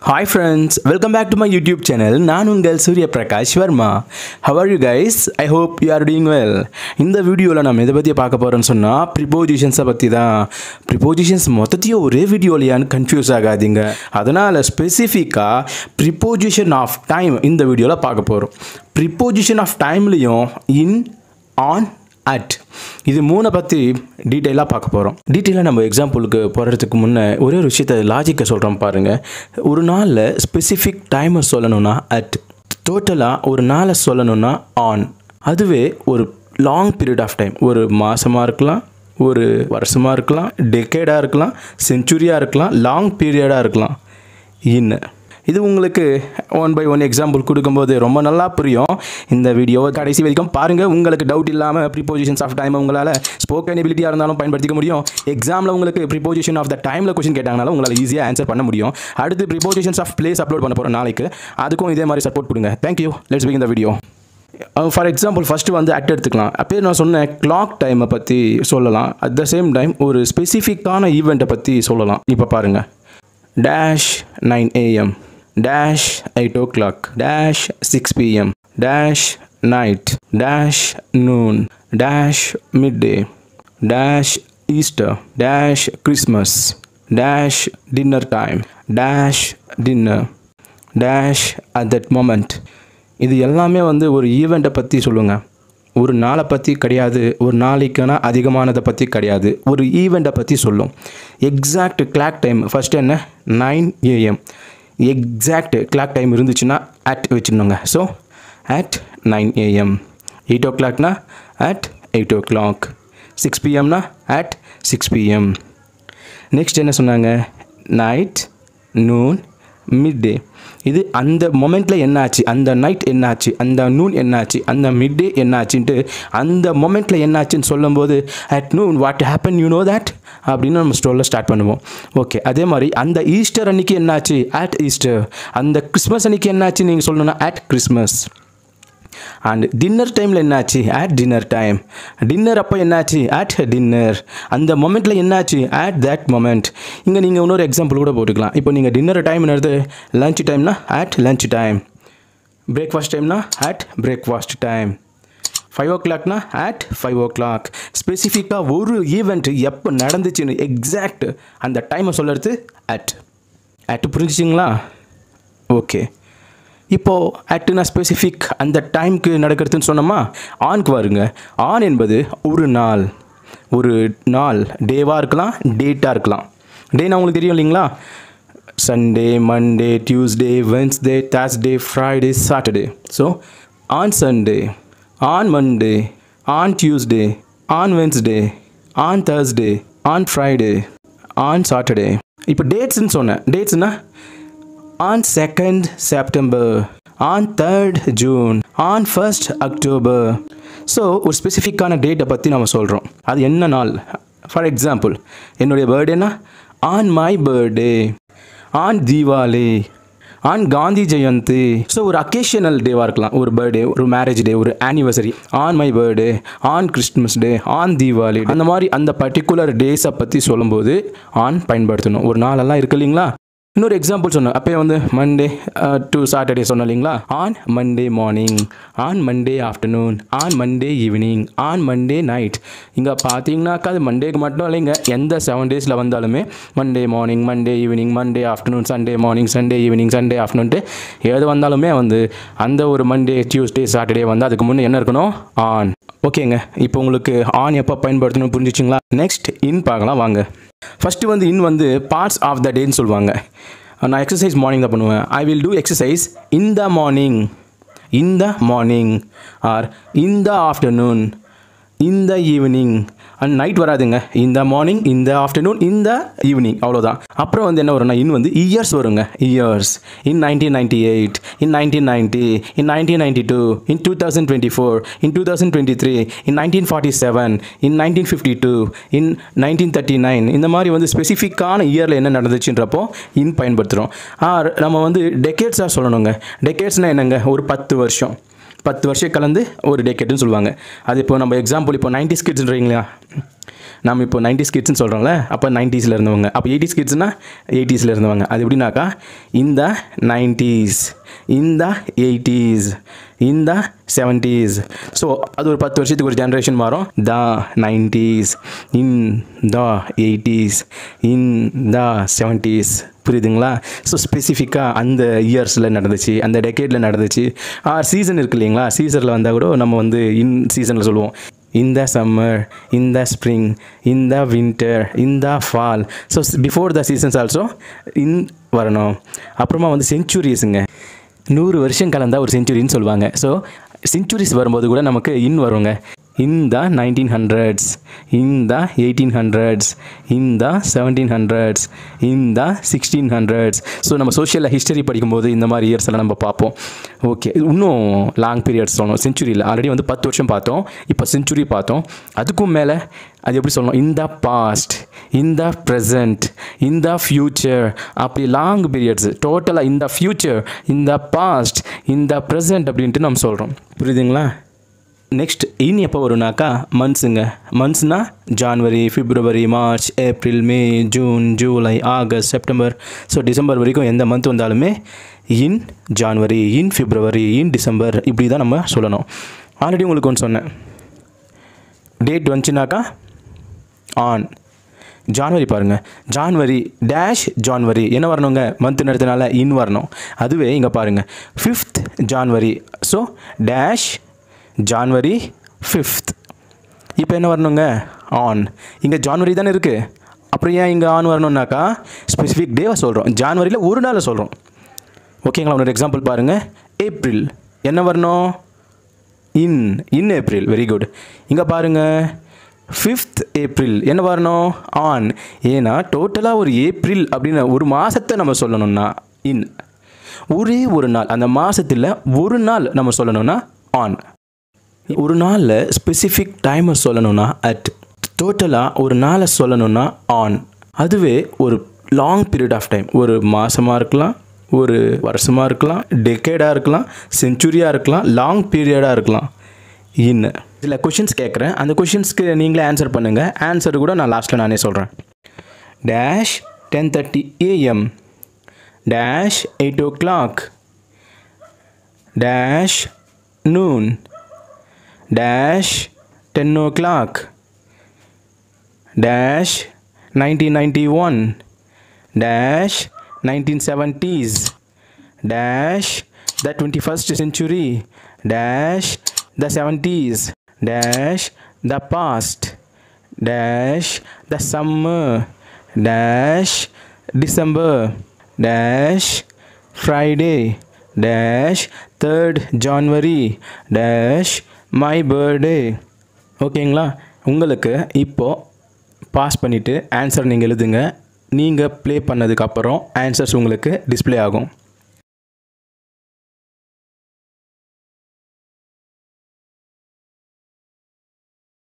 Hi friends, welcome back to my YouTube channel. நான் உங்கள் Surya Prakash Verma. How are you guys? I hope you are doing well. இந்த வீடியோவில் நம்ம எதை பற்றி பார்க்க போகிறோம்னு சொன்னால் ப்ரிப்போசிஷன்ஸை பற்றி தான். ப்ரிப்போசிஷன்ஸ் மொத்தத்தையும் ஒரே வீடியோலையான்னு கன்ஃபியூஸ் ஆகாதீங்க. அதனால் ஸ்பெசிஃபிக்காக ப்ரிப்போசிஷன் ஆஃப் டைம் இந்த வீடியோவில் பார்க்க போகிறோம். ப்ரிப்போசிஷன் ஆஃப் டைம்லேயும் இன், ஆன், அட் இது மூணை பற்றி டீட்டெயிலாக பார்க்க போகிறோம். டீட்டெயிலாக நம்ம எக்ஸாம்பிளுக்கு போகிறதுக்கு முன்னே ஒரே ஒரு விஷயத்தை லாஜிக்கை சொல்கிறோம் பாருங்கள். ஒரு நாளில் ஸ்பெசிஃபிக் டைமை சொல்லணும்னா அட், டோட்டலாக ஒரு நாளை சொல்லணும்னா ஆன். அதுவே ஒரு லாங் பீரியட் ஆஃப் டைம், ஒரு மாதமாக இருக்கலாம், ஒரு வருஷமாக இருக்கலாம், டெக்கேடாக இருக்கலாம், செஞ்சுரியாக இருக்கலாம், லாங் பீரியடாக இருக்கலாம், இன். இது உங்களுக்கு ஒன் பை ஒன் எக்ஸாம்பிள் கொடுக்கும்போது ரொம்ப நல்லா புரியும். இந்த வீடியோவை கடைசி வரைக்கும் பாருங்கள். உங்களுக்கு டவுட் இல்லாமல் ப்ரிப்போசிஷன்ஸ் ஆஃப் டைமை உங்களால் ஸ்போக்கன் எபிலிட்டியாக இருந்தாலும் பயன்படுத்திக்க முடியும். எக்ஸாமில் உங்களுக்கு ப்ரிப்போசிஷன் ஆஃப் த டைமில் கொஸ்டின் கேட்டாங்கனாலும் உங்களால் ஈஸியாக ஆன்சர் பண்ண முடியும். அடுத்து ப்ரிப்போசிஷன்ஸ் ஆஃப் பிளேஸ் அப்லோட் பண்ண போகிற நாளைக்கு அதுக்கும் இதே மாதிரி சப்போர்ட் கொடுங்க. Thank you. Let's begin the video. For example first வந்து அட் எடுத்துக்கலாம். அப்போ நான் சொன்ன கிளாக் டைமை பற்றி சொல்லலாம். அட் த சேம் டைம் ஒரு ஸ்பெசிஃபிக்கான ஈவெண்ட்டை பற்றி சொல்லலாம். இப்போ பாருங்கள், dash 9 AM, dash 8 o'clock, dash 6 PM, dash night, dash noon, dash midday, dash Easter, dash Christmas, dash dinner time, dash dinner, dash at that moment. இது எல்லாமே வந்து ஒரு ஈவெண்ட்டை பற்றி சொல்லுங்க. ஒரு நாளை பற்றி கிடையாது, ஒரு நாளைக்கான அதிகமானதை பற்றி கிடையாது, ஒரு ஈவெண்ட்டை பற்றி சொல்லும். எக்ஸாக்ட் கிளாக் டைம் ஃபஸ்ட்டு என்ன, 9 AM. எக்ஸாக்ட் கிளாக் டைம் இருந்துச்சுன்னா அட் வச்சுருந்தோங்க. So at 9 AM. 8 o'clockனா அட் 8 o'clock. 6 PMனா அட் 6 PM. நெக்ஸ்ட் என்ன சொன்னாங்க, நைட், நூன், மிட் டே. இது அந்த மொமெண்ட்டில் என்னாச்சு, அந்த நைட் என்னாச்சு, அந்த நூன் என்னாச்சு, அந்த மிட் டே என்னாச்சுன்ட்டு அந்த மொமெண்ட்டில் என்னாச்சுன்னு சொல்லும்போது at noon what happen you know that அப்படின்னு நம்ம ஸ்டோரில் ஸ்டார்ட் பண்ணுவோம். ஓகே, அதே மாதிரி அந்த ஈஸ்டர் அன்றைக்கி என்னாச்சு, அட் ஈஸ்டர். அந்த கிறிஸ்மஸ் அன்றைக்கி என்னாச்சு நீங்கள் சொல்லணும்னா அட் கிறிஸ்மஸ். அண்ட் டின்னர் டைமில் என்னாச்சு, அட் டின்னர் டைம். டின்னர் அப்போ என்னாச்சு, அட் டின்னர். அந்த மொமெண்ட்டில் என்னாச்சு, அட் தட் மொமெண்ட். இங்கே நீங்கள் இன்னொரு எக்ஸாம்பிள் கூட போட்டுக்கலாம். இப்போ நீங்கள் டின்னர் டைம் என்னது, லஞ்ச் டைம்னா அட் லஞ்ச் டைம். பிரேக்ஃபாஸ்ட் டைம்னா அட் பிரேக்ஃபாஸ்ட் டைம். 5 o'clockனா அட் 5 o'clock. ஸ்பெசிஃபிக்காக ஒரு ஈவெண்ட் எப்போ நடந்துச்சுன்னு எக்ஸாக்ட் அந்த டைமை சொல்கிறது அட். அட் புரிஞ்சிச்சிங்களா? ஓகே, இப்போது அட்டுனா ஸ்பெசிஃபிக் அந்த டைமுக்கு நடக்கிறதுன்னு சொன்னோமா. ஆன்க்கு வருங்க. ஆன் என்பது ஒரு நாள், ஒரு நாள் டேவாக இருக்கலாம், டேட்டாக இருக்கலாம். டேனா உங்களுக்கு தெரியும் இல்லைங்களா, Sunday, Monday, Tuesday, Wednesday, Thursday, Friday, Saturday. So on Sunday, on Monday, on Tuesday, on Wednesday, on Thursday, on Friday, on Saturday. இப்போ டேட்ஸ்ன்னு சொன்னேன். டேட்ஸ்னா on 2nd September, on 3rd June, on 1st October. So ஒரு ஸ்பெசிஃபிக்கான டேட்டை பற்றி நம்ம சொல்கிறோம். அது என்ன நாள். ஃபார் எக்ஸாம்பிள் என்னுடைய பர்த்டேனா on my birthday, on Deepavali, on Gandhi Jayanti. So ஒரு அக்கேஷனல் டேவாக இருக்கலாம், ஒரு பர்த்டே, ஒரு மேரேஜ் டே, ஒரு anniversary. On my birthday, on Christmas day, on Deepavali. அந்த மாதிரி அந்த பர்டிகுலர் டேஸை பற்றி சொல்லும்போது ஆன் பயன்படுத்தணும். ஒரு நாளெல்லாம் இருக்கு இல்லைங்களா. இன்னொரு எக்ஸாம்பிள் சொன்னேன். அப்போ வந்து மண்டே டு சாட்டர்டே சொன்னோம் இல்லைங்களா. On Monday morning, on Monday afternoon, on Monday evening, on Monday night. இங்கே பார்த்தீங்கன்னாக்கா அது மண்டேக்கு மட்டும் இல்லைங்க, எந்த 7 days வந்தாலுமே Monday morning, Monday evening, Monday afternoon, Sunday morning, Sunday evening, Sunday ஆஃப்டர்நூன்ட்டு எது வந்தாலுமே வந்து அந்த ஒரு மண்டே, டியூஸ்டே, சாட்டர்டே வந்து அதுக்கு முன்னே என்ன இருக்கணும், ஆன். ஓகேங்க, இப்போ உங்களுக்கு ஆன் எப்போ பயன்படுத்தணும் புரிஞ்சிச்சிங்களா. நெக்ஸ்ட் இன் பார்க்கலாம் வாங்க. ஃபஸ்ட்டு வந்து இன் வந்து பார்ட்ஸ் ஆஃப் த டேன்னு சொல்லுவாங்க. நான் எக்ஸசைஸ் மார்னிங் தான் பண்ணுவேன். I will do exercise in the morning, in the morning, or in the afternoon, in the evening. And night வராதுங்க. In the morning, in the afternoon, in the evening, அவ்வளோதான். அப்புறம் வந்து என்ன வரும்னா இன் வந்து years வருங்க. Years in 1998, in 1990, in 1992, in 2024, in 2023, in 1947, in 1952, in 1939. இந்த மாதிரி வந்து ஸ்பெசிஃபிக்கான இயரில் என்ன நடந்துச்சுன்றப்போ இன் பயன்படுத்துகிறோம். நம்ம வந்து டெக்கேட்ஸாக சொல்லணுங்க. டெக்கேட்ஸ்னால் என்னங்க, ஒரு 10 வருஷம், 10 வருஷம் கலந்து ஒரு டெக்கேட்னு சொல்லுவாங்க. அது இப்போ நம்ம எக்ஸாம்பிள் இப்போ 90s கிட்ஸ்ன்றீங்களா, நம்ம இப்போ 90s கிட்ஸ்னு சொல்கிறோம்ல, அப்போ 90s இருந்தவங்க. அப்போ 80s கிட்ஸ்னால் 80s இருந்தவங்க. அது எப்படின்னாக்கா இந்த 90s, இந்த 80s, இந்த 70s. ஸோ அது ஒரு 10 வருஷத்துக்கு ஒரு ஜென்ரேஷன் மாறும். த 90s, இன் த 80s, இன் த 70s. புரியுதுங்களா? ஸோ ஸ்பெசிஃபிக்காக அந்த இயர்ஸில் நடந்துச்சு, அந்த டெக்கேடில் நடந்துச்சு. சீசன் இருக்குது இல்லைங்களா, சீசனில் வந்தால் கூட நம்ம வந்து இன் சீசனில் சொல்லுவோம். இந்த சம்மர், இந்த ஸ்ப்ரிங், இந்த வின்டர், இந்த fall. So before the seasons also in வரணும். அப்புறமா வந்து செஞ்சுரிஸுங்க, 100 வருஷம் கலந்தால் ஒரு செஞ்சுரின்னு சொல்லுவாங்க. ஸோ செஞ்சுரிஸ் வரும்போது கூட நமக்கு இன் வருங்க. in the 1900s, in the 1800s, in the 1700s, in the 1600s. So நம்ம சோஷியல் ஹிஸ்டரி படிக்கும்போது இந்த மாதிரி இயர்ஸ் எல்லாம் நம்ம பார்ப்போம். ஓகே, இன்னும் லாங் பீரியட்ஸ் சொல்லணும். செஞ்சுரியில் ஆல்ரெடி வந்து 10 வருஷம் பார்த்தோம், இப்போ செஞ்சுரி பார்த்தோம். அதுக்கும் மேலே அது எப்படி சொல்லணும்? In the past, in the present, in the future. அப்படி லாங் பீரியட்ஸ் டோட்டலாக இந்த ஃப்யூச்சர், இந்த பாஸ்ட், இந்த ப்ரெசண்ட் அப்படின்ட்டு நம்ம சொல்கிறோம். புரியுதுங்களா? நெக்ஸ்ட் இன் எப்போ வரும்னாக்கா மந்த்ஸுங்க. மந்த்ஸ்னால் January, February, March, April, May, June, July, August, September. So December வரைக்கும் எந்த மந்த் வந்தாலுமே இன் ஜான்வரி, இன் பிப்ரவரி, இன் டிசம்பர், இப்படி தான் நம்ம சொல்லணும். ஆல்ரெடி உங்களுக்கு ஒன்று சொன்னேன், டேட் வந்துச்சுனாக்கா ஆன். ஜான்வரி பாருங்கள், ஜான்வரி டேஷ் ஜான்வரி என்ன வரணுங்க? மந்த் நடத்தினால இன் வரணும். அதுவே இங்கே பாருங்கள் 5th January, so dash January 5th. இப்போ என்ன வரணுங்க? ஆன். இங்கே ஜான்வரி தானே இருக்குது, அப்புறம் ஏன் இங்கே ஆன் வரணுன்னாக்கா ஸ்பெசிஃபிக் டேவை சொல்கிறோம், ஜான்வரியில் ஒரு நாளை சொல்கிறோம். ஓகேங்களா? ஒரு எக்ஸாம்பிள் பாருங்கள், ஏப்ரல் என்ன வரணும்? இன் ஏப்ரல். Very good. இங்கே பாருங்கள் 5th ஏப்ரல் என்ன வரணும்? ஆன். ஏன்னா டோட்டலாக ஒரு ஏப்ரல் அப்படின்னு ஒரு மாதத்தை நம்ம சொல்லணும்னா இன், ஒரே ஒரு நாள் அந்த மாதத்தில் ஒரு நாள் நம்ம சொல்லணும்னா ஆன். ஒரு நாளில் ஸ்பெசிஃபிக் டைமர் சொல்லணும்னா அட், டோட்டலாக ஒரு நாளை சொல்லணும்னா ஆன். அதுவே ஒரு லாங் பீரியட் ஆஃப் டைம், ஒரு மாதமாக இருக்கலாம், ஒரு வருஷமாக இருக்கலாம், டெக்கேடாக இருக்கலாம், செஞ்சுரியாக இருக்கலாம், லாங் பீரியடாக இருக்கலாம், இன். இதில் கொஷின்ஸ் கேட்குறேன், அந்த கொஷின்ஸ்க்கு நீங்களே ஆன்சர் பண்ணுங்கள். ஆன்சர் கூட நான் லாஸ்ட்டில் நானே சொல்கிறேன். Dash 10:30 AM, dash 8 o'clock, dash noon, dash 10 o'clock, dash 1991, dash 1970s, dash the 21st century, dash the 70s, dash the past, dash the summer, dash December, dash Friday, dash 3rd January, dash my birthday. ஓகேங்களா? உங்களுக்கு இப்போது pass பண்ணிவிட்டு answer நீங்கள் எழுதுங்க. நீங்கள் play பண்ணதுக்கப்புறம் answers உங்களுக்கு display ஆகும்.